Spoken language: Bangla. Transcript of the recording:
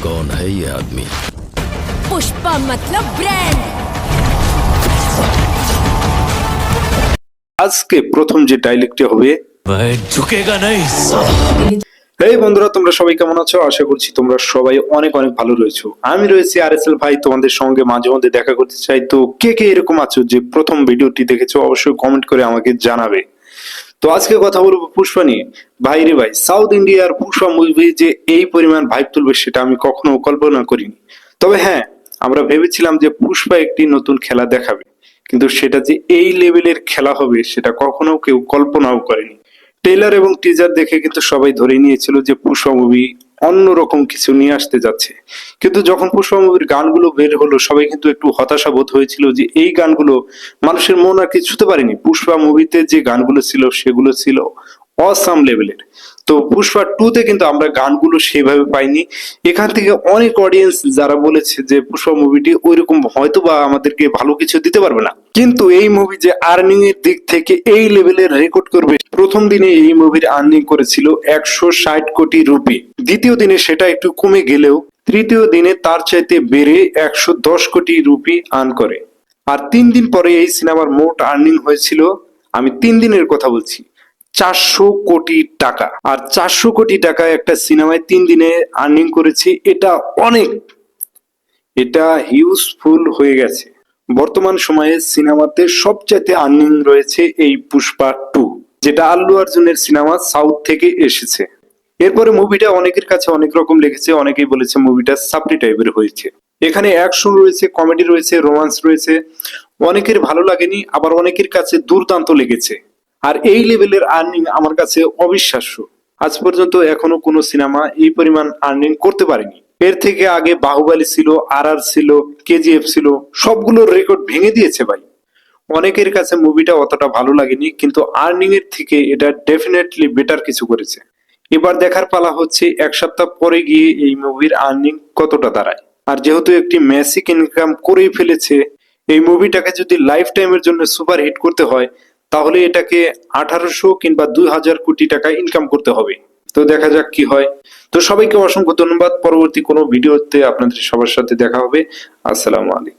कौन है ये आदमी? पुष्पा मतलब ब्रांड। আজকে প্রথম যে ডায়লগটি হবে, वह झुकेगा नहीं। এই বন্ধুরা তোমরা সবাই কেমন আছো? আশা করছি তোমরা সবাই অনেক অনেক ভালো রয়েছো। আমি রয়েছি আরএসএল ভাই, তোমাদের সঙ্গে মাঝে মধ্যে দেখা করতে চাই। তো কে কে এরকম আছো যে প্রথম ভিডিওটি দেখেছো অবশ্যই কমেন্ট করে আমাকে জানাবে। তো আজকে কথা বলবো পুষ্পা নিয়ে। ভাই রে ভাই, সাউথ ইন্ডিয়ার পুষ্পা মুভি যে এই পরিমাণ ভাইব তুলবে সেটা আমি কখনো কল্পনা করিনি। তবে হ্যাঁ, আমরা ভেবেছিলাম যে পুষ্পা একটি নতুন খেলা দেখাবে, কিন্তু সেটা যে এই লেভেলের খেলা হবে সেটা কখনো কেউ কল্পনাও করেনি। ট্রেলার এবং টিজার দেখে কিন্তু সবাই ধরে নিয়েছিল যে পুষ্পা মুভি অন্যরকম কিছু নিয়ে আসতে যাচ্ছে। কিন্তু যখন পুষ্পা মুভির গানগুলো বের হলো সবাই কিন্তু একটু হতাশা বোধ হয়েছিল যে এই গানগুলো মানুষের মন আর কি ছুঁতে পারেনি। পুষ্পা মুভিতে যে গানগুলো ছিল সেগুলো ছিল অসাম লেভেলের। তো পুষ্পা 2 তে কিন্তু আমরা গানগুলো সেভাবে পাইনি। এখান থেকে অনেক অডিয়েন্স যারা বলেছে যে পুষ্পা মুভিটি ওইরকম হয়তো বা আমাদেরকে ভালো কিছু দিতে পারবে না, কিন্তু এই মুভি যে আর্নিং এর দিক থেকে এই লেভেলের রেকর্ড করবে। প্রথম দিনে এই মুভির আর্নিং করেছিল 160 কোটি রুপি, দ্বিতীয় দিনে সেটা একটু কমে গেলেও তৃতীয় দিনে তার চাইতে বেড়ে 110 কোটি রুপি আর্ন করে। আর 3 দিন পরে এই সিনেমার মোট আর্নিং হয়েছিল, আমি 3 দিনের কথা বলছি, 400 কোটি টাকা। আর 400 কোটি টাকা একটা সিনেমায় 3 দিনে আর্নিং করেছে, এটা অনেক, এটা হিউজফুল হয়ে গেছে। বর্তমান সময়ে সিনেমাতে সবচাইতে আর্নিং রয়েছে এই পুষ্পা 2, যেটা আল্লু অর্জুনের সিনেমা, সাউথ থেকে এসেছে। এরপরে মুভিটা অনেকের কাছে অনেক রকম লেগেছে, অনেকেই বলেছে মুভিটা সাপ্রি টাইপের হয়েছে। এখানে অ্যাকশন রয়েছে, কমেডি রয়েছে, রোমান্স রয়েছে। অনেকের ভালো লাগেনি, আবার অনেকের কাছে দুর্দান্ত লেগেছে। আর এই লেভেলের আর্নিং আমার কাছে অবিশ্বাস্য। আজ পর্যন্ত এখনো কোনো সিনেমা এই পরিমাণ আর্নিং করতে পারেনি। এর থেকে আগে বাহুবলী ছিল, RR ছিল, KGF ছিল, সবগুলোর রেকর্ড ভেঙে দিয়েছে ভাই। অনেকের কাছে মুভিটা অতটা ভালো লাগেনি, কিন্তু আর্নিং এর থেকে এটা ডেফিনেটলি বেটার কিছু করেছে। এবার দেখার পালা হচ্ছে এক সপ্তাহ পরে গিয়ে এই মুভির আর্নিং কতটা দাঁড়ায়। আর যেহেতু একটি ম্যাসিক ইনকাম করেই ফেলেছে, এই মুভিটাকে যদি লাইফ টাইমের জন্য সুপার হিট করতে হয় তাহলে এটাকে 1800 কিংবা 2000 কোটি টাকা ইনকাম করতে হবে। তো দেখা যাক কি হয়। তো সবাইকে অসংখ্য ধন্যবাদ। পরবর্তী কোনো ভিডিওতে আপনাদের সবার সাথে দেখা হবে। আসসালামু আলাইকুম।